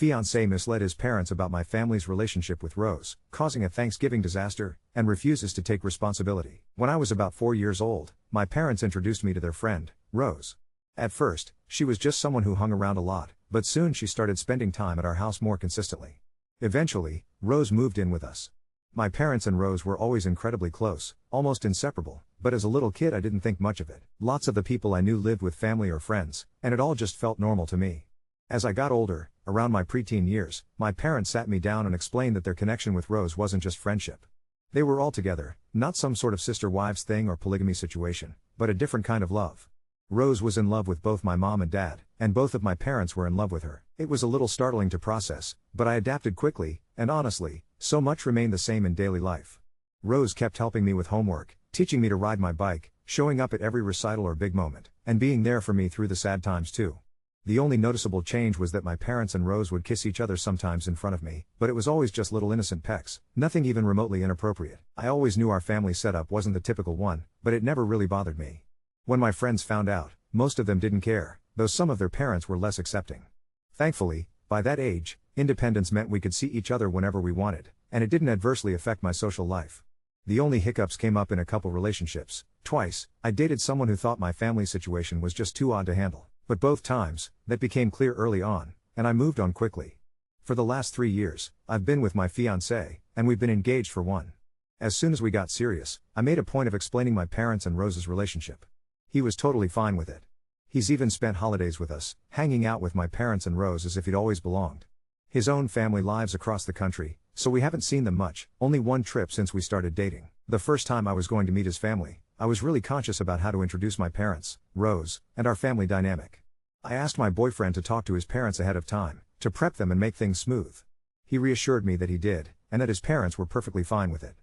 fiancé misled his parents about my family's relationship with Rose, causing a Thanksgiving disaster, and refuses to take responsibility. When I was about 4 years old, my parents introduced me to their friend, Rose. At first, she was just someone who hung around a lot, but soon she started spending time at our house more consistently. Eventually, Rose moved in with us. My parents and Rose were always incredibly close, almost inseparable, but as a little kid I didn't think much of it. Lots of the people I knew lived with family or friends, and it all just felt normal to me. As I got older, around my preteen years, my parents sat me down and explained that their connection with Rose wasn't just friendship. They were all together, not some sort of sister-wives thing or polygamy situation, but a different kind of love. Rose was in love with both my mom and dad, and both of my parents were in love with her. It was a little startling to process, but I adapted quickly, and honestly, so much remained the same in daily life. Rose kept helping me with homework, teaching me to ride my bike, showing up at every recital or big moment, and being there for me through the sad times too. The only noticeable change was that my parents and Rose would kiss each other sometimes in front of me, but it was always just little innocent pecks, nothing even remotely inappropriate. I always knew our family setup wasn't the typical one, but it never really bothered me. When my friends found out, most of them didn't care, though some of their parents were less accepting. Thankfully, by that age, independence meant we could see each other whenever we wanted, and it didn't adversely affect my social life. The only hiccups came up in a couple relationships. Twice, I dated someone who thought my family situation was just too odd to handle. But both times, that became clear early on, and I moved on quickly. For the last 3 years, I've been with my fiancé, and we've been engaged for 1. As soon as we got serious, I made a point of explaining my parents and Rose's relationship. He was totally fine with it. He's even spent holidays with us, hanging out with my parents and Rose as if he'd always belonged. His own family lives across the country, so we haven't seen them much, only one trip since we started dating. The first time I was going to meet his family, I was really conscious about how to introduce my parents, Rose, and our family dynamic. I asked my boyfriend to talk to his parents ahead of time, to prep them and make things smooth. He reassured me that he did, and that his parents were perfectly fine with it.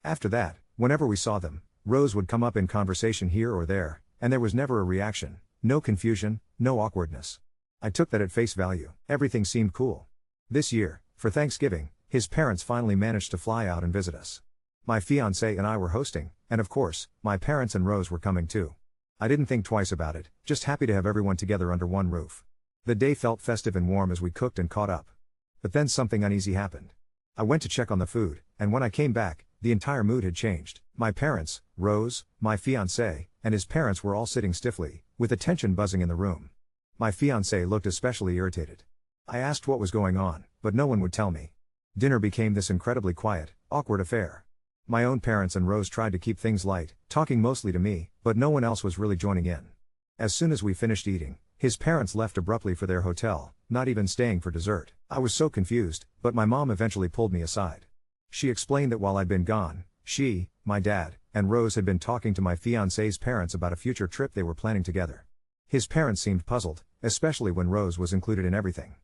After that, whenever we saw them, Rose would come up in conversation here or there, and there was never a reaction, no confusion, no awkwardness. I took that at face value. Everything seemed cool. This year, for Thanksgiving, his parents finally managed to fly out and visit us. My fiancé and I were hosting, and of course, my parents and Rose were coming too. I didn't think twice about it, just happy to have everyone together under one roof. The day felt festive and warm as we cooked and caught up. But then something uneasy happened. I went to check on the food, and when I came back, the entire mood had changed. My parents, Rose, my fiancé, and his parents were all sitting stiffly, with the tension buzzing in the room. My fiancé looked especially irritated. I asked what was going on, but no one would tell me. Dinner became this incredibly quiet, awkward affair. My own parents and Rose tried to keep things light, talking mostly to me, but no one else was really joining in. As soon as we finished eating, his parents left abruptly for their hotel, not even staying for dessert. I was so confused, but my mom eventually pulled me aside. She explained that while I'd been gone, she, my dad, and Rose had been talking to my fiancé's parents about a future trip they were planning together. His parents seemed puzzled, especially when Rose was included in everything.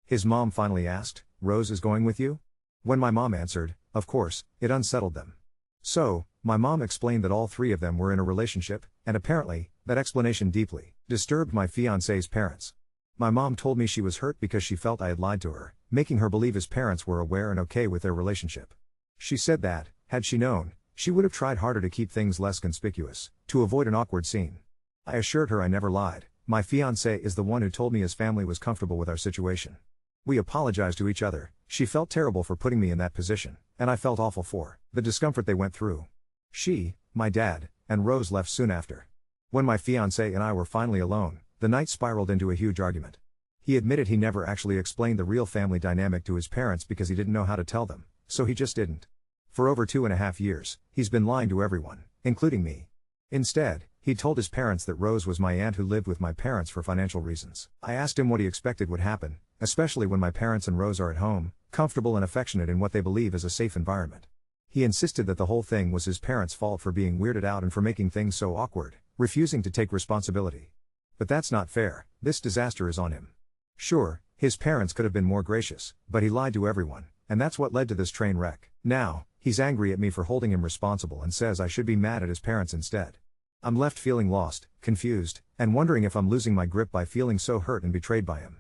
His mom finally asked, "Rose is going with you?" When my mom answered, of course, it unsettled them. So, my mom explained that all 3 of them were in a relationship, and apparently, that explanation deeply disturbed my fiancé's parents. My mom told me she was hurt because she felt I had lied to her, making her believe his parents were aware and okay with their relationship. She said that, had she known, she would have tried harder to keep things less conspicuous, to avoid an awkward scene. I assured her I never lied. My fiancé is the one who told me his family was comfortable with our situation. We apologized to each other. She felt terrible for putting me in that position, and I felt awful for the discomfort they went through. She, my dad, and Rose left soon after. When my fiancé and I were finally alone, the night spiraled into a huge argument. He admitted he never actually explained the real family dynamic to his parents because he didn't know how to tell them, so he just didn't. For over 2.5 years, he's been lying to everyone, including me. Instead, he told his parents that Rose was my aunt who lived with my parents for financial reasons. I asked him what he expected would happen, especially when my parents and Rose are at home, comfortable and affectionate in what they believe is a safe environment. He insisted that the whole thing was his parents' fault for being weirded out and for making things so awkward, refusing to take responsibility. But that's not fair, this disaster is on him. Sure, his parents could have been more gracious, but he lied to everyone, and that's what led to this train wreck. Now, he's angry at me for holding him responsible and says I should be mad at his parents instead. I'm left feeling lost, confused, and wondering if I'm losing my grip by feeling so hurt and betrayed by him.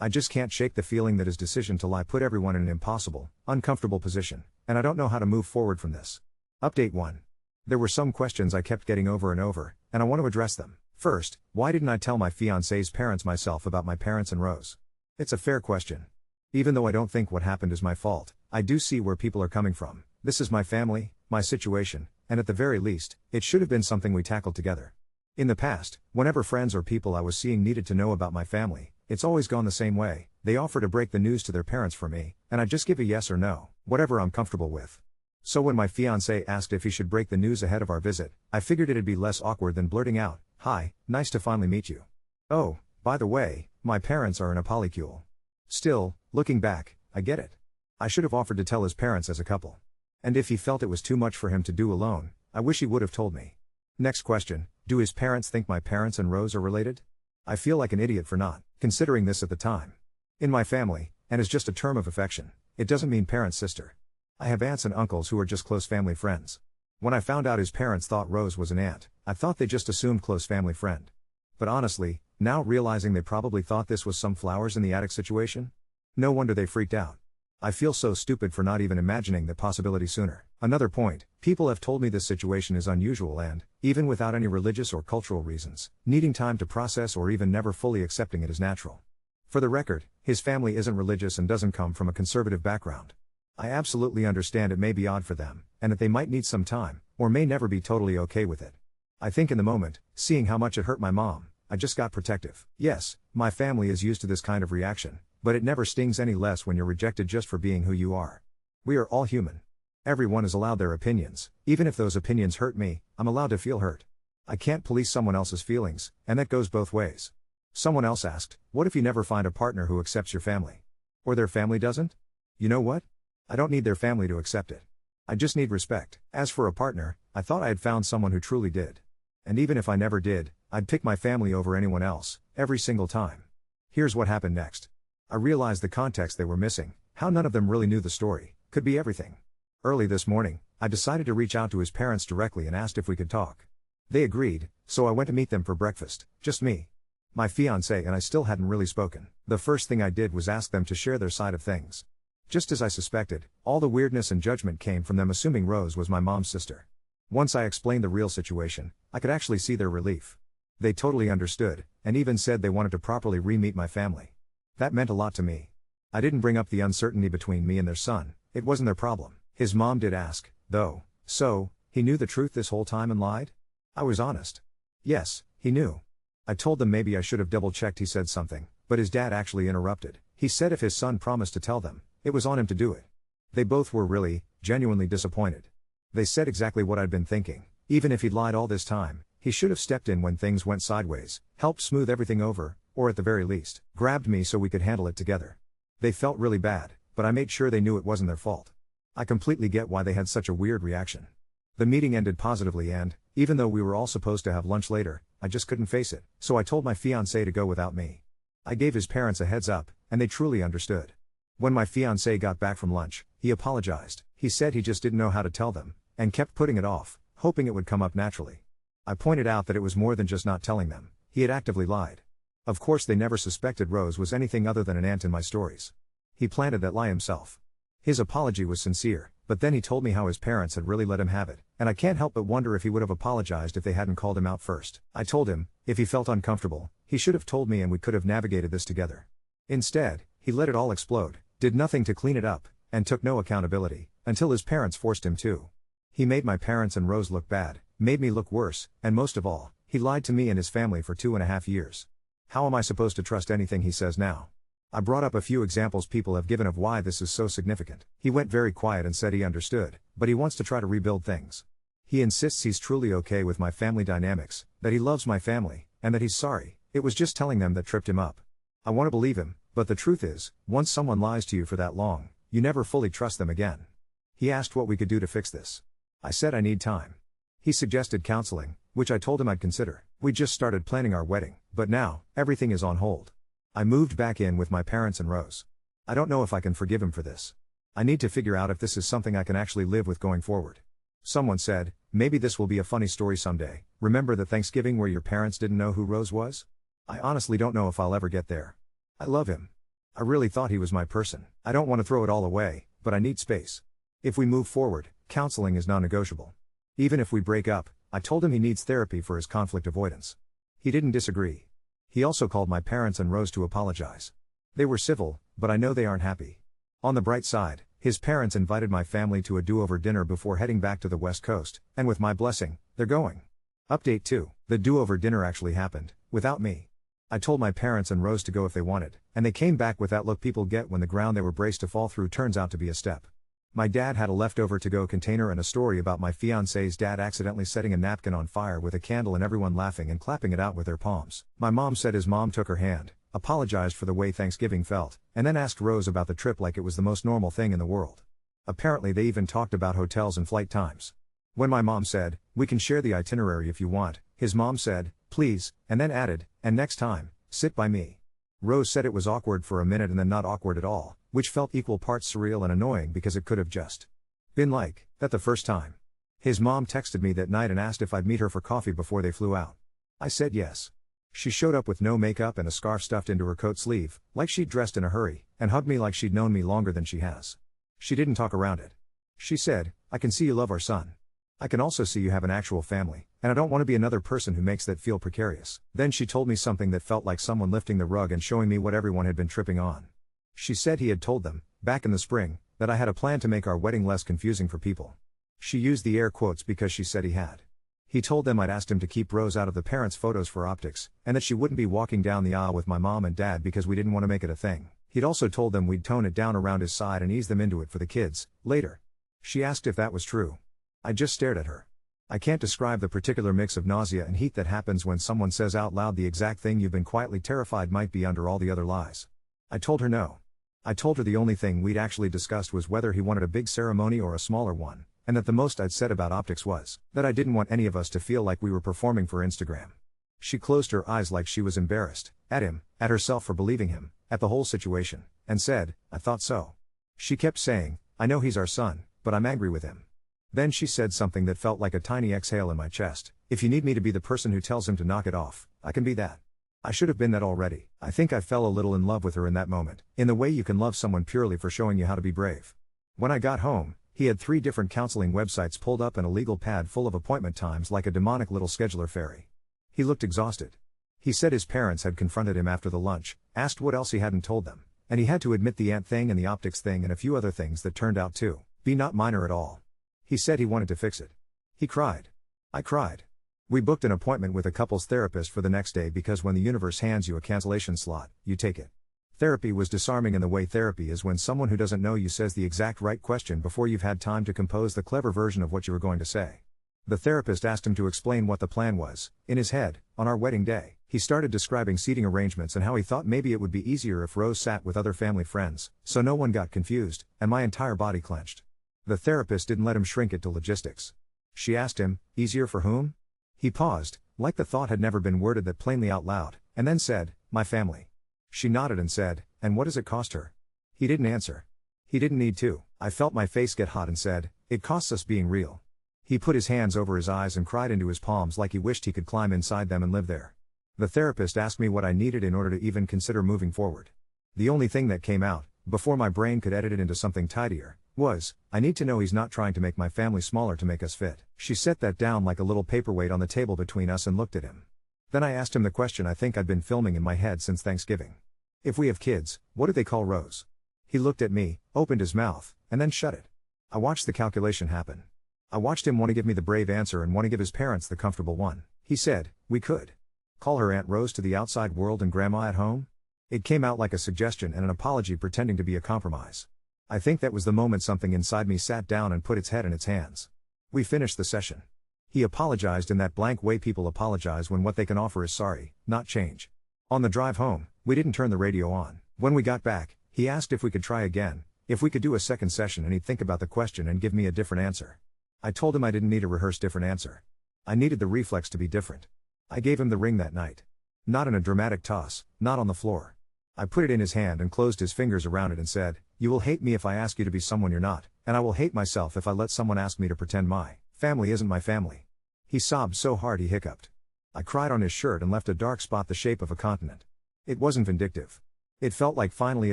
I just can't shake the feeling that his decision to lie put everyone in an impossible, uncomfortable position, and I don't know how to move forward from this. Update 1. There were some questions I kept getting over and over, and I want to address them. First, why didn't I tell my fiancé's parents myself about my parents and Rose? It's a fair question. Even though I don't think what happened is my fault, I do see where people are coming from. This is my family, my situation, and at the very least, it should have been something we tackled together. In the past, whenever friends or people I was seeing needed to know about my family, it's always gone the same way. They offer to break the news to their parents for me, and I just give a yes or no, whatever I'm comfortable with. So when my fiancé asked if he should break the news ahead of our visit, I figured it'd be less awkward than blurting out, "Hi, nice to finally meet you. Oh, by the way, my parents are in a polycule." Still, looking back, I get it. I should have offered to tell his parents as a couple. And if he felt it was too much for him to do alone, I wish he would have told me. Next question, do his parents think my parents and Rose are related? I feel like an idiot for not considering this at the time. In my family, and as just a term of affection, it doesn't mean parent-sister. I have aunts and uncles who are just close family friends. When I found out his parents thought Rose was an aunt, I thought they just assumed close family friend. But honestly, now realizing they probably thought this was some flowers in the attic situation? No wonder they freaked out. I feel so stupid for not even imagining the possibility sooner. Another point, people have told me this situation is unusual and, even without any religious or cultural reasons, needing time to process or even never fully accepting it is natural. For the record, his family isn't religious and doesn't come from a conservative background. I absolutely understand it may be odd for them, and that they might need some time, or may never be totally okay with it. I think in the moment, seeing how much it hurt my mom, I just got protective. Yes, my family is used to this kind of reaction, but it never stings any less when you're rejected just for being who you are. We are all human. Everyone is allowed their opinions. Even if those opinions hurt me, I'm allowed to feel hurt. I can't police someone else's feelings, and that goes both ways. Someone else asked, what if you never find a partner who accepts your family? Or their family doesn't? You know what? I don't need their family to accept it. I just need respect. As for a partner, I thought I had found someone who truly did. And even if I never did, I'd pick my family over anyone else, every single time. Here's what happened next. I realized the context they were missing, how none of them really knew the story, could be everything. Early this morning, I decided to reach out to his parents directly and asked if we could talk. They agreed, so I went to meet them for breakfast, just me. My fiancé and I still hadn't really spoken. The first thing I did was ask them to share their side of things. Just as I suspected, all the weirdness and judgment came from them assuming Rose was my mom's sister. Once I explained the real situation, I could actually see their relief. They totally understood, and even said they wanted to properly re-meet my family. That meant a lot to me. I didn't bring up the uncertainty between me and their son, it wasn't their problem. His mom did ask, though, so, he knew the truth this whole time and lied? I was honest. Yes, he knew. I told them maybe I should have double-checked he said something, but his dad actually interrupted. He said if his son promised to tell them, it was on him to do it. They both were really, genuinely disappointed. They said exactly what I'd been thinking. Even if he'd lied all this time, he should have stepped in when things went sideways, helped smooth everything over, or at the very least, grabbed me so we could handle it together. They felt really bad, but I made sure they knew it wasn't their fault. I completely get why they had such a weird reaction. The meeting ended positively and, even though we were all supposed to have lunch later, I just couldn't face it, so I told my fiancé to go without me. I gave his parents a heads up, and they truly understood. When my fiancé got back from lunch, he apologized. He said he just didn't know how to tell them, and kept putting it off, hoping it would come up naturally. I pointed out that it was more than just not telling them, he had actively lied. Of course they never suspected Rose was anything other than an aunt in my stories. He planted that lie himself. His apology was sincere, but then he told me how his parents had really let him have it, and I can't help but wonder if he would have apologized if they hadn't called him out first. I told him, if he felt uncomfortable, he should have told me and we could have navigated this together. Instead, he let it all explode, did nothing to clean it up, and took no accountability, until his parents forced him to. He made my parents and Rose look bad, made me look worse, and most of all, he lied to me and his family for 2.5 years. How am I supposed to trust anything he says now? I brought up a few examples people have given of why this is so significant. He went very quiet and said he understood, but he wants to try to rebuild things. He insists he's truly okay with my family dynamics, that he loves my family, and that he's sorry. It was just telling them that tripped him up. I want to believe him, but the truth is, once someone lies to you for that long, you never fully trust them again. He asked what we could do to fix this. I said I need time. He suggested counseling, which I told him I'd consider. We just started planning our wedding, but now, everything is on hold. I moved back in with my parents and Rose. I don't know if I can forgive him for this. I need to figure out if this is something I can actually live with going forward. Someone said, maybe this will be a funny story someday. Remember the Thanksgiving where your parents didn't know who Rose was? I honestly don't know if I'll ever get there. I love him. I really thought he was my person. I don't want to throw it all away, but I need space. If we move forward, counseling is non-negotiable. Even if we break up, I told him he needs therapy for his conflict avoidance. He didn't disagree. He also called my parents and Rose to apologize. They were civil, but I know they aren't happy. On the bright side, his parents invited my family to a do-over dinner before heading back to the West Coast, and with my blessing, they're going. Update 2. The do-over dinner actually happened, without me. I told my parents and Rose to go if they wanted, and they came back with that look people get when the ground they were braced to fall through turns out to be a step. My dad had a leftover to-go container and a story about my fiancé's dad accidentally setting a napkin on fire with a candle and everyone laughing and clapping it out with their palms. My mom said his mom took her hand, apologized for the way Thanksgiving felt, and then asked Rose about the trip like it was the most normal thing in the world. Apparently they even talked about hotels and flight times. When my mom said, "We can share the itinerary if you want," his mom said, "Please," and then added, "And next time, sit by me." Rose said it was awkward for a minute and then not awkward at all, which felt equal parts surreal and annoying because it could have just been like that the first time. His mom texted me that night and asked if I'd meet her for coffee before they flew out. I said yes. She showed up with no makeup and a scarf stuffed into her coat sleeve, like she'd dressed in a hurry, and hugged me like she'd known me longer than she has. She didn't talk around it. She said, "I can see you love our son. I can also see you have an actual family, and I don't want to be another person who makes that feel precarious." Then she told me something that felt like someone lifting the rug and showing me what everyone had been tripping on. She said he had told them, back in the spring, that I had a plan to make our wedding less confusing for people. She used the air quotes because she said he had. He told them I'd asked him to keep Rose out of the parents' photos for optics, and that she wouldn't be walking down the aisle with my mom and dad because we didn't want to make it a thing. He'd also told them we'd tone it down around his side and ease them into it for the kids, later. She asked if that was true. I just stared at her. I can't describe the particular mix of nausea and heat that happens when someone says out loud the exact thing you've been quietly terrified might be under all the other lies. I told her no. I told her the only thing we'd actually discussed was whether he wanted a big ceremony or a smaller one, and that the most I'd said about optics was that I didn't want any of us to feel like we were performing for Instagram. She closed her eyes like she was embarrassed, at him, at herself for believing him, at the whole situation, and said, "I thought so." She kept saying, "I know he's our son, but I'm angry with him." Then she said something that felt like a tiny exhale in my chest. "If you need me to be the person who tells him to knock it off, I can be that." I should have been that already. I think I fell a little in love with her in that moment, in the way you can love someone purely for showing you how to be brave. When I got home, he had 3 different counseling websites pulled up and a legal pad full of appointment times like a demonic little scheduler fairy. He looked exhausted. He said his parents had confronted him after the lunch, asked what else he hadn't told them, and he had to admit the aunt thing and the optics thing and a few other things that turned out to be not minor at all. He said he wanted to fix it. He cried. I cried. We booked an appointment with a couples therapist for the next day because when the universe hands you a cancellation slot, you take it. Therapy was disarming in the way therapy is when someone who doesn't know you says the exact right question before you've had time to compose the clever version of what you were going to say. The therapist asked him to explain what the plan was, in his head, on our wedding day. He started describing seating arrangements and how he thought maybe it would be easier if Rose sat with other family friends, so no one got confused, and my entire body clenched. The therapist didn't let him shrink it to logistics. She asked him, "Easier for whom?" He paused, like the thought had never been worded that plainly out loud, and then said, "My family." She nodded and said, "And what does it cost her?" He didn't answer. He didn't need to. I felt my face get hot and said, "It costs us being real." He put his hands over his eyes and cried into his palms like he wished he could climb inside them and live there. The therapist asked me what I needed in order to even consider moving forward. The only thing that came out, before my brain could edit it into something tidier, was, I need to know he's not trying to make my family smaller to make us fit. She set that down like a little paperweight on the table between us and looked at him. Then I asked him the question I think I'd been filming in my head since Thanksgiving. If we have kids, what do they call Rose? He looked at me, opened his mouth, and then shut it. I watched the calculation happen. I watched him want to give me the brave answer and want to give his parents the comfortable one. He said, "We could call her Aunt Rose to the outside world and Grandma at home?" It came out like a suggestion and an apology pretending to be a compromise. I think that was the moment something inside me sat down and put its head in its hands. We finished the session. He apologized in that blank way people apologize when what they can offer is sorry, not change. On the drive home, we didn't turn the radio on. When we got back, he asked if we could try again, if we could do a second session and he'd think about the question and give me a different answer. I told him I didn't need a rehearsed different answer. I needed the reflex to be different. I gave him the ring that night. Not in a dramatic toss, not on the floor. I put it in his hand and closed his fingers around it and said, "You will hate me if I ask you to be someone you're not, and I will hate myself if I let someone ask me to pretend my family isn't my family." He sobbed so hard he hiccuped. I cried on his shirt and left a dark spot the shape of a continent. It wasn't vindictive. It felt like finally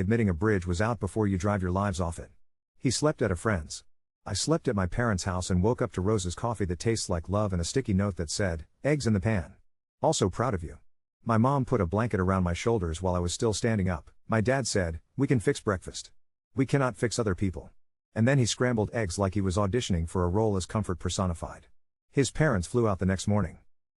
admitting a bridge was out before you drive your lives off it. He slept at a friend's. I slept at my parents' house and woke up to Rose's coffee that tastes like love and a sticky note that said, "Eggs in the pan. Also proud of you." My mom put a blanket around my shoulders while I was still standing up. My dad said, "We can fix breakfast. We cannot fix other people." And then he scrambled eggs like he was auditioning for a role as comfort personified. His parents flew out the next morning.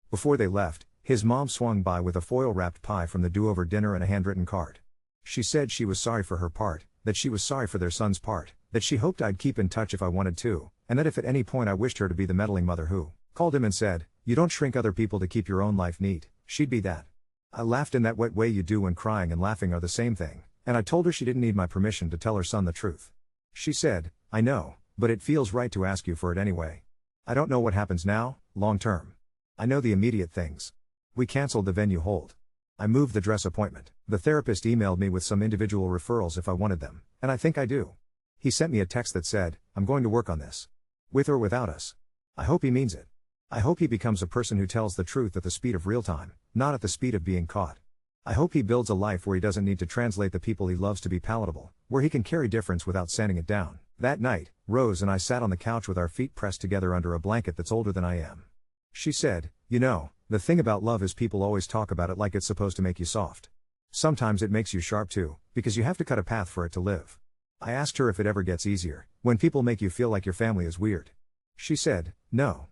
Before they left, his mom swung by with a foil-wrapped pie from the do-over dinner and a handwritten card. She said she was sorry for her part, that she was sorry for their son's part, that she hoped I'd keep in touch if I wanted to, and that if at any point I wished her to be the meddling mother who called him and said, "You don't shrink other people to keep your own life neat," she'd be that. I laughed in that wet way you do when crying and laughing are the same thing, and I told her she didn't need my permission to tell her son the truth. She said, "I know, but it feels right to ask you for it anyway. I don't know what happens now, long term. I know the immediate things. We canceled the venue hold. I moved the dress appointment. The therapist emailed me with some individual referrals if I wanted them, and I think I do. He sent me a text that said, 'I'm going to work on this. With or without us.' I hope he means it. I hope he becomes a person who tells the truth at the speed of real time, not at the speed of being caught. I hope he builds a life where he doesn't need to translate the people he loves to be palatable, where he can carry difference without sanding it down." That night, Rose and I sat on the couch with our feet pressed together under a blanket that's older than I am. She said, "You know, the thing about love is people always talk about it like it's supposed to make you soft. Sometimes it makes you sharp too, because you have to cut a path for it to live." I asked her if it ever gets easier, when people make you feel like your family is weird. She said, "No.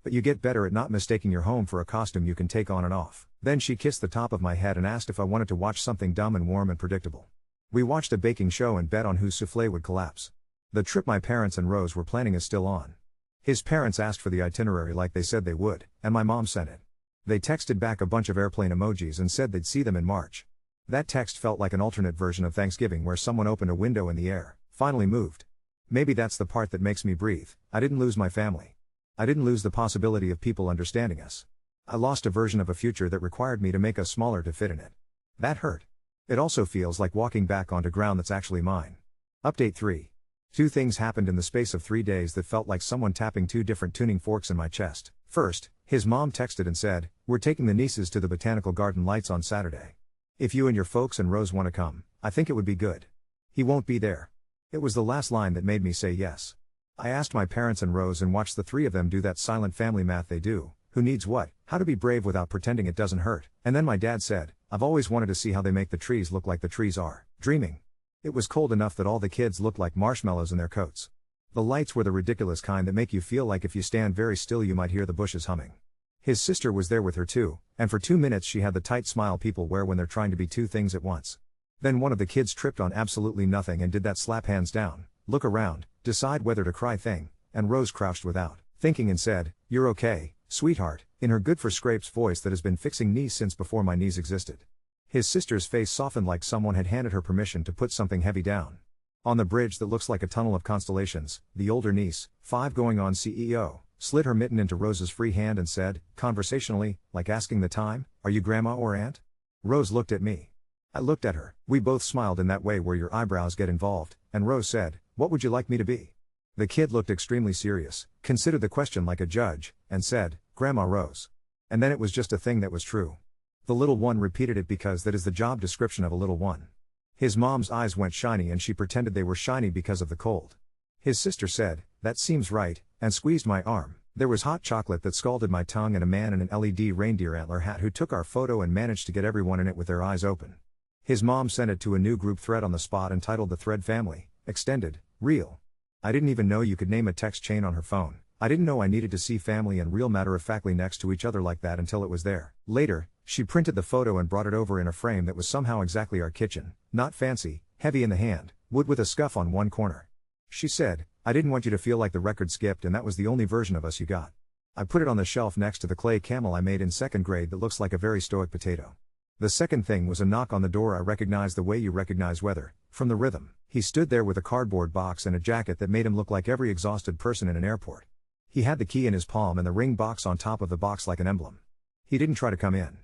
But you get better at not mistaking your home for a costume you can take on and off." Then she kissed the top of my head and asked if I wanted to watch something dumb and warm and predictable. We watched a baking show and bet on whose souffle would collapse. The trip my parents and Rose were planning is still on. His parents asked for the itinerary like they said they would, and my mom sent it. They texted back a bunch of airplane emojis and said they'd see them in March. That text felt like an alternate version of Thanksgiving where someone opened a window in the air, finally moved. Maybe that's the part that makes me breathe. I didn't lose my family. I didn't lose the possibility of people understanding us. I lost a version of a future that required me to make us smaller to fit in it. That hurt. It also feels like walking back onto ground that's actually mine. Update 3. 2 things happened in the space of 3 days that felt like someone tapping 2 different tuning forks in my chest. First, his mom texted and said, "We're taking the nieces to the botanical garden lights on Saturday. If you and your folks and Rose want to come, I think it would be good. He won't be there." It was the last line that made me say yes. I asked my parents and Rose and watched the 3 of them do that silent family math they do. Who needs what? How to be brave without pretending it doesn't hurt. And then my dad said, "I've always wanted to see how they make the trees look like the trees are dreaming." It was cold enough that all the kids looked like marshmallows in their coats. The lights were the ridiculous kind that make you feel like if you stand very still you might hear the bushes humming. His sister was there with her too, and for 2 minutes she had the tight smile people wear when they're trying to be 2 things at once. Then one of the kids tripped on absolutely nothing and did that slap hands down, look around, decide whether to cry thing, and Rose crouched without thinking and said, "You're okay, sweetheart," in her good for scrapes voice that has been fixing knees since before my knees existed. His sister's face softened like someone had handed her permission to put something heavy down. On the bridge that looks like a tunnel of constellations, the older niece, 5 going on CEO, slid her mitten into Rose's free hand and said, conversationally, like asking the time, "Are you grandma or aunt?" Rose looked at me. I looked at her. We both smiled in that way where your eyebrows get involved, and Rose said, "What would you like me to be?" The kid looked extremely serious, considered the question like a judge, and said, "Grandma Rose." And then it was just a thing that was true. The little one repeated it because that is the job description of a little one. His mom's eyes went shiny and she pretended they were shiny because of the cold. His sister said, "That seems right," and squeezed my arm. There was hot chocolate that scalded my tongue and a man in an LED reindeer antler hat who took our photo and managed to get everyone in it with their eyes open. His mom sent it to a new group thread on the spot entitled The Thread Family, Extended, Real. I didn't even know you could name a text chain on her phone. I didn't know I needed to see family and real matter-of-factly next to each other like that until it was there. Later, she printed the photo and brought it over in a frame that was somehow exactly our kitchen, not fancy, heavy in the hand, wood with a scuff on one corner. She said, "I didn't want you to feel like the record skipped and that was the only version of us you got." I put it on the shelf next to the clay camel I made in 2nd grade that looks like a very stoic potato. The second thing was a knock on the door. I recognized the way you recognize weather, from the rhythm. He stood there with a cardboard box and a jacket that made him look like every exhausted person in an airport. He had the key in his palm and the ring box on top of the box like an emblem. He didn't try to come in.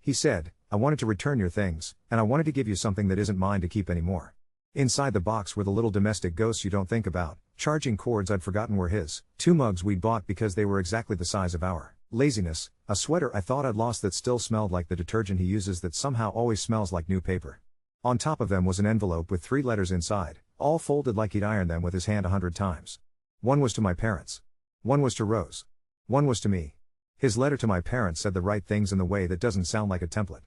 He said, "I wanted to return your things, and I wanted to give you something that isn't mine to keep anymore." Inside the box were the little domestic ghosts you don't think about, charging cords I'd forgotten were his, 2 mugs we'd bought because they were exactly the size of our laziness, a sweater I thought I'd lost that still smelled like the detergent he uses that somehow always smells like new paper. On top of them was an envelope with 3 letters inside, all folded like he'd ironed them with his hand 100 times. One was to my parents. One was to Rose. One was to me. His letter to my parents said the right things in the way that doesn't sound like a template.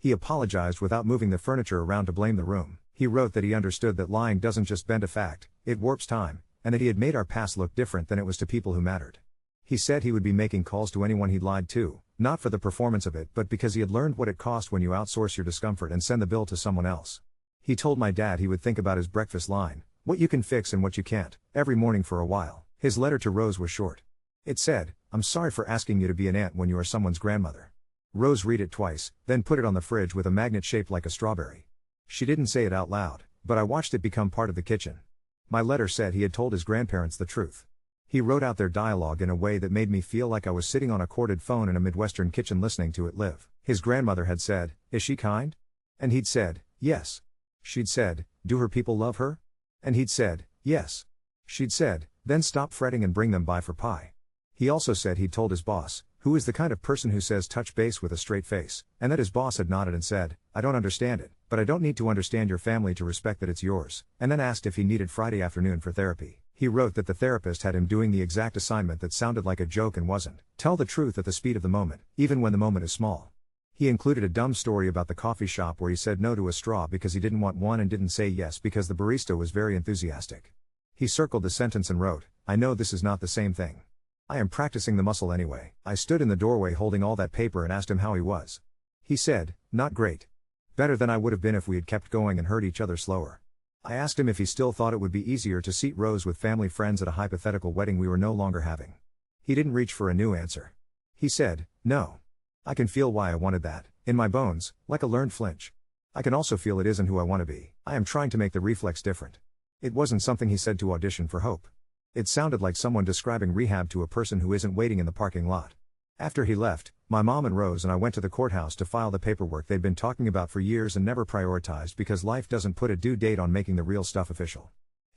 He apologized without moving the furniture around to blame the room. He wrote that he understood that lying doesn't just bend a fact, it warps time, and that he had made our past look different than it was to people who mattered. He said he would be making calls to anyone he'd lied to, not for the performance of it but because he had learned what it cost when you outsource your discomfort and send the bill to someone else. He told my dad he would think about his breakfast line, what you can fix and what you can't, every morning for a while. His letter to Rose was short. It said, "I'm sorry for asking you to be an aunt when you are someone's grandmother." Rose read it twice, then put it on the fridge with a magnet shaped like a strawberry. She didn't say it out loud, but I watched it become part of the kitchen. My letter said he had told his grandparents the truth. He wrote out their dialogue in a way that made me feel like I was sitting on a corded phone in a Midwestern kitchen listening to it live. His grandmother had said, "Is she kind?" And he'd said, "Yes." She'd said, "Do her people love her?" And he'd said, "Yes." She'd said, "Then stop fretting and bring them by for pie." He also said he'd told his boss, who is the kind of person who says touch base with a straight face, and that his boss had nodded and said, "I don't understand it, but I don't need to understand your family to respect that it's yours," and then asked if he needed Friday afternoon for therapy. He wrote that the therapist had him doing the exact assignment that sounded like a joke and wasn't. Tell the truth at the speed of the moment, even when the moment is small. He included a dumb story about the coffee shop where he said no to a straw because he didn't want one and didn't say yes because the barista was very enthusiastic. He circled the sentence and wrote, "I know this is not the same thing. I am practicing the muscle anyway." I stood in the doorway holding all that paper and asked him how he was. He said, "Not great. Better than I would have been if we had kept going and hurt each other slower." I asked him if he still thought it would be easier to seat Rose with family friends at a hypothetical wedding we were no longer having. He didn't reach for a new answer. He said, "No. I can feel why I wanted that, in my bones, like a learned flinch. I can also feel it isn't who I want to be. I am trying to make the reflex different." It wasn't something he said to audition for hope. It sounded like someone describing rehab to a person who isn't waiting in the parking lot. After he left, my mom and Rose and I went to the courthouse to file the paperwork they'd been talking about for years and never prioritized because life doesn't put a due date on making the real stuff official.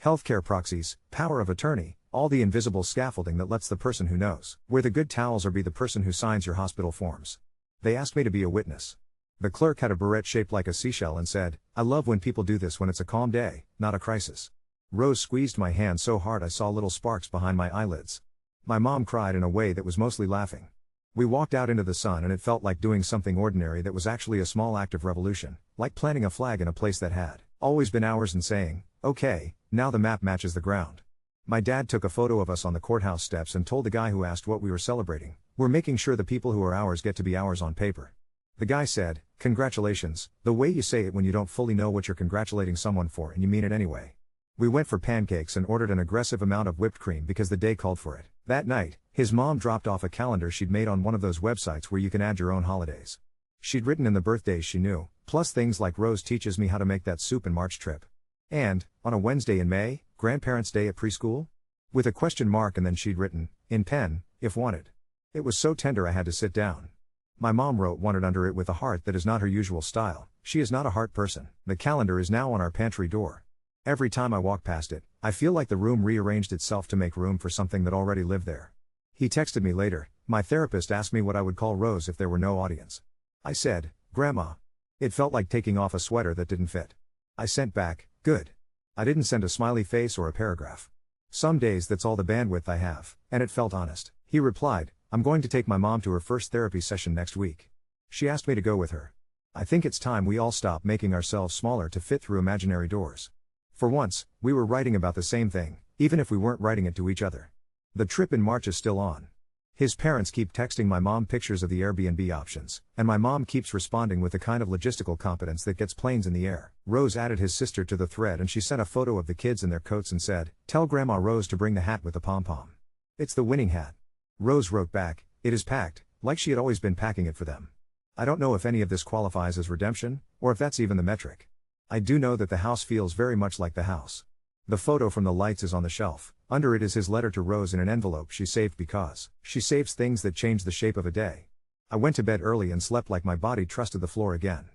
Healthcare proxies, power of attorney, all the invisible scaffolding that lets the person who knows where the good towels are be the person who signs your hospital forms. They asked me to be a witness. The clerk had a beret shaped like a seashell and said, "I love when people do this when it's a calm day, not a crisis." Rose squeezed my hand so hard I saw little sparks behind my eyelids. My mom cried in a way that was mostly laughing. We walked out into the sun and it felt like doing something ordinary that was actually a small act of revolution, like planting a flag in a place that had always been ours and saying, "Okay, now the map matches the ground." My dad took a photo of us on the courthouse steps and told the guy who asked what we were celebrating, "We're making sure the people who are ours get to be ours on paper." The guy said, "Congratulations," the way you say it when you don't fully know what you're congratulating someone for and you mean it anyway. We went for pancakes and ordered an aggressive amount of whipped cream because the day called for it. That night, his mom dropped off a calendar she'd made on one of those websites where you can add your own holidays. She'd written in the birthdays she knew, plus things like "Rose teaches me how to make that soup in March trip." And, on a Wednesday in May, Grandparents' Day at preschool? With a question mark and then she'd written, in pen, "if wanted." It was so tender I had to sit down. My mom wrote "wanted" under it with a heart that is not her usual style. She is not a heart person. The calendar is now on our pantry door. Every time I walk past it, I feel like the room rearranged itself to make room for something that already lived there. He texted me later, "My therapist asked me what I would call Rose if there were no audience." I said, "Grandma." It felt like taking off a sweater that didn't fit. I sent back, "Good." I didn't send a smiley face or a paragraph. Some days that's all the bandwidth I have, and it felt honest. He replied, "I'm going to take my mom to her first therapy session next week. She asked me to go with her. I think it's time we all stop making ourselves smaller to fit through imaginary doors." For once, we were writing about the same thing, even if we weren't writing it to each other. The trip in March is still on. His parents keep texting my mom pictures of the Airbnb options, and my mom keeps responding with the kind of logistical competence that gets planes in the air. Rose added his sister to the thread and she sent a photo of the kids in their coats and said, "Tell Grandma Rose to bring the hat with the pom-pom. It's the winning hat." Rose wrote back, "It is packed," like she had always been packing it for them. I don't know if any of this qualifies as redemption, or if that's even the metric. I do know that the house feels very much like the house. The photo from the lights is on the shelf. Under it is his letter to Rose in an envelope she saved because she saves things that change the shape of a day. I went to bed early and slept like my body trusted the floor again.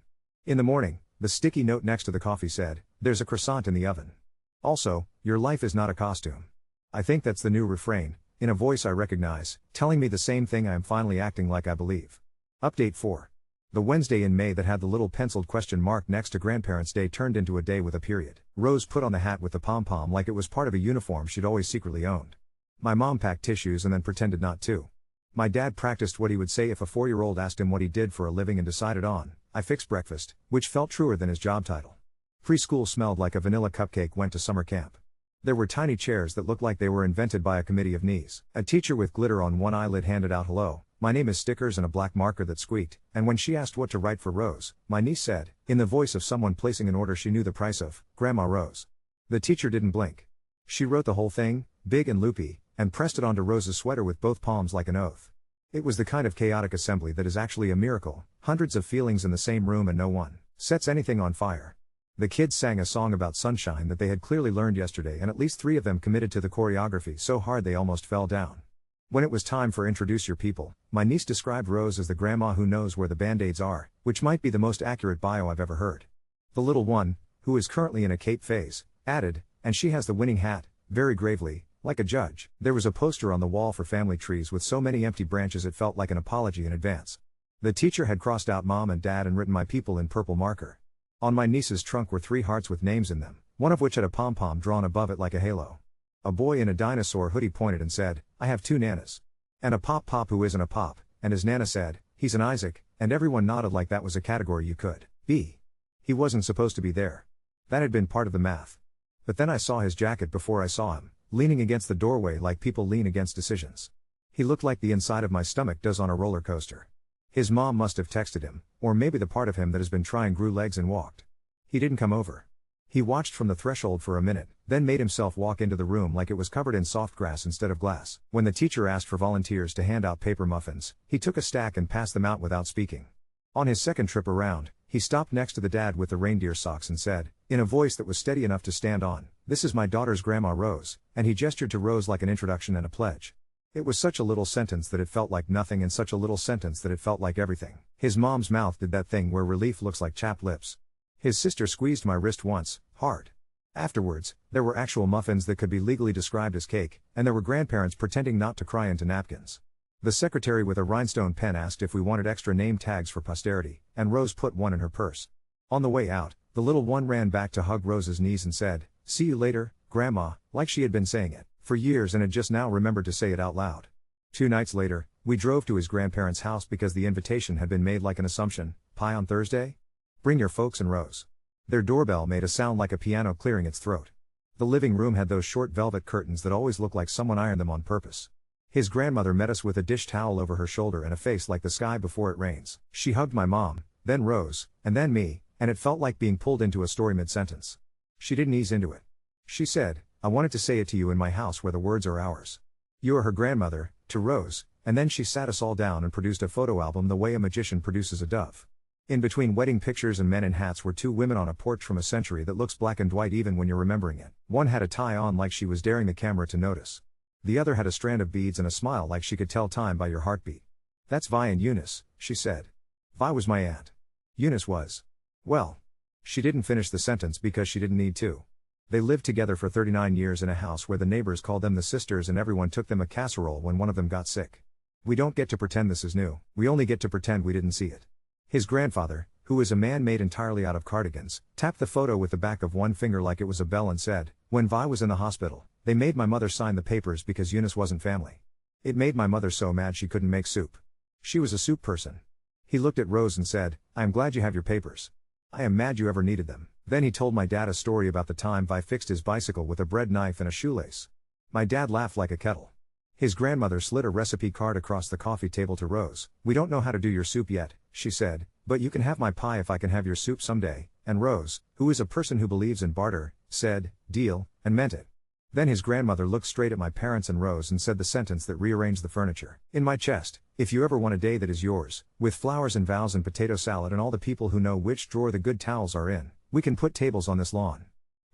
In the morning, the sticky note next to the coffee said, "There's a croissant in the oven. Also, your life is not a costume." I think that's the new refrain, in a voice I recognize, telling me the same thing I am finally acting like I believe. Update 4. The Wednesday in May that had the little penciled question mark next to Grandparents' Day turned into a day with a period. Rose put on the hat with the pom-pom like it was part of a uniform she'd always secretly owned. My mom packed tissues and then pretended not to. My dad practiced what he would say if a 4-year-old asked him what he did for a living and decided on, I fix breakfast, which felt truer than his job title. Preschool smelled like a vanilla cupcake went to summer camp. There were tiny chairs that looked like they were invented by a committee of knees. A teacher with glitter on one eyelid handed out hello, my name is stickers and a black marker that squeaked, and when she asked what to write for Rose, my niece said, in the voice of someone placing an order she knew the price of, Grandma Rose. The teacher didn't blink. She wrote the whole thing, big and loopy, and pressed it onto Rose's sweater with both palms like an oath. It was the kind of chaotic assembly that is actually a miracle, hundreds of feelings in the same room and no one sets anything on fire. The kids sang a song about sunshine that they had clearly learned yesterday, and at least 3 of them committed to the choreography so hard they almost fell down. When it was time for Introduce Your People, my niece described Rose as the grandma who knows where the band-aids are, which might be the most accurate bio I've ever heard. The little one, who is currently in a cape phase, added, and she has the winning hat, very gravely, like a judge. There was a poster on the wall for family trees with so many empty branches it felt like an apology in advance. The teacher had crossed out mom and dad and written my people in purple marker. On my niece's trunk were 3 hearts with names in them, one of which had a pom-pom drawn above it like a halo. A boy in a dinosaur hoodie pointed and said, I have 2 nanas. And a pop who isn't a pop, and his nana said, he's an Isaac, and everyone nodded like that was a category you could be. He wasn't supposed to be there. That had been part of the math. But then I saw his jacket before I saw him, leaning against the doorway like people lean against decisions. He looked like the inside of my stomach does on a roller coaster. His mom must have texted him, or maybe the part of him that has been trying grew legs and walked. He didn't come over. He watched from the threshold for a minute, then made himself walk into the room like it was covered in soft grass instead of glass. When the teacher asked for volunteers to hand out paper muffins, he took a stack and passed them out without speaking. On his second trip around, he stopped next to the dad with the reindeer socks and said, in a voice that was steady enough to stand on, this is my daughter's Grandma Rose, and he gestured to Rose like an introduction and a pledge. It was such a little sentence that it felt like nothing and such a little sentence that it felt like everything. His mom's mouth did that thing where relief looks like chapped lips. His sister squeezed my wrist once, hard. Afterwards, there were actual muffins that could be legally described as cake, and there were grandparents pretending not to cry into napkins. The secretary with a rhinestone pen asked if we wanted extra name tags for posterity, and Rose put one in her purse. On the way out, the little one ran back to hug Rose's knees and said, see you later, Grandma, like she had been saying it for years and had just now remembered to say it out loud. 2 nights later, we drove to his grandparents' house because the invitation had been made like an assumption, pie on Thursday? Bring your folks and Rose. Their doorbell made a sound like a piano clearing its throat. The living room had those short velvet curtains that always look like someone ironed them on purpose. His grandmother met us with a dish towel over her shoulder and a face like the sky before it rains. She hugged my mom, then Rose, and then me, and it felt like being pulled into a story mid-sentence. She didn't ease into it. She said, I wanted to say it to you in my house where the words are ours. You are her grandmother, to Rose, and then she sat us all down and produced a photo album the way a magician produces a dove. In between wedding pictures and men in hats were 2 women on a porch from a century that looks black and white even when you're remembering it. One had a tie on like she was daring the camera to notice. The other had a strand of beads and a smile like she could tell time by your heartbeat. That's Vi and Eunice, she said. Vi was my aunt. Eunice was. Well. She didn't finish the sentence because she didn't need to. They lived together for 39 years in a house where the neighbors called them the sisters and everyone took them a casserole when one of them got sick. We don't get to pretend this is new, we only get to pretend we didn't see it. His grandfather, who is a man made entirely out of cardigans, tapped the photo with the back of one finger like it was a bell and said, when Vi was in the hospital, they made my mother sign the papers because Eunice wasn't family. It made my mother so mad she couldn't make soup. She was a soup person. He looked at Rose and said, I am glad you have your papers. I am mad you ever needed them. Then he told my dad a story about the time Vi fixed his bicycle with a bread knife and a shoelace. My dad laughed like a kettle. His grandmother slid a recipe card across the coffee table to Rose. We don't know how to do your soup yet, she said, but you can have my pie if I can have your soup someday. And Rose, who is a person who believes in barter, said, deal, and meant it. Then his grandmother looked straight at my parents and Rose and said the sentence that rearranged the furniture in my chest. If you ever want a day that is yours, with flowers and vows and potato salad and all the people who know which drawer the good towels are in, we can put tables on this lawn.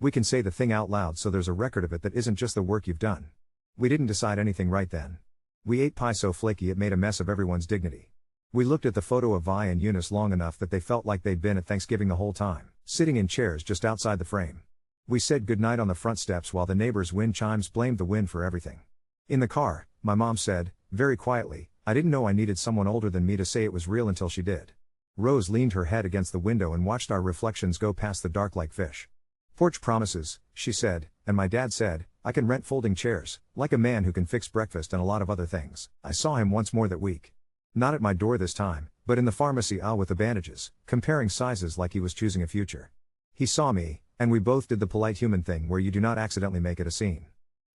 We can say the thing out loud so there's a record of it that isn't just the work you've done. We didn't decide anything right then. We ate pie so flaky it made a mess of everyone's dignity. We looked at the photo of Vi and Eunice long enough that they felt like they'd been at Thanksgiving the whole time, sitting in chairs just outside the frame. We said goodnight on the front steps while the neighbors' wind chimes blamed the wind for everything. In the car, my mom said, very quietly, I didn't know I needed someone older than me to say it was real until she did. Rose leaned her head against the window and watched our reflections go past the dark like fish. Porch promises, she said, and my dad said, I can rent folding chairs, like a man who can fix breakfast and a lot of other things. I saw him once more that week. Not at my door this time, but in the pharmacy aisle with the bandages, comparing sizes like he was choosing a future. He saw me, and we both did the polite human thing where you do not accidentally make it a scene.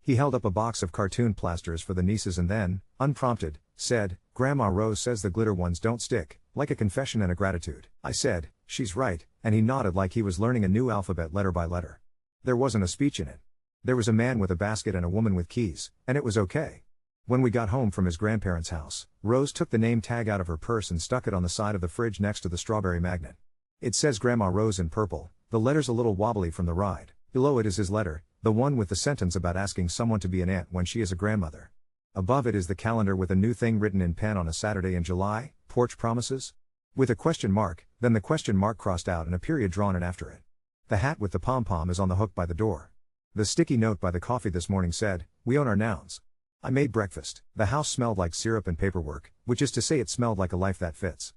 He held up a box of cartoon plasters for the nieces and then, unprompted, said, "Grandma Rose says the glitter ones don't stick," like a confession and a gratitude. I said, "She's right," and he nodded like he was learning a new alphabet letter by letter. There wasn't a speech in it. There was a man with a basket and a woman with keys, and it was okay. When we got home from his grandparents' house, Rose took the name tag out of her purse and stuck it on the side of the fridge next to the strawberry magnet. It says Grandma Rose in purple, the letter's a little wobbly from the ride. Below it is his letter, the one with the sentence about asking someone to be an aunt when she is a grandmother. Above it is the calendar with a new thing written in pen on a Saturday in July, porch promises? With a question mark, then the question mark crossed out and a period drawn in after it. The hat with the pom-pom is on the hook by the door. The sticky note by the coffee this morning said, "We own our nouns." I made breakfast. The house smelled like syrup and paperwork, which is to say it smelled like a life that fits.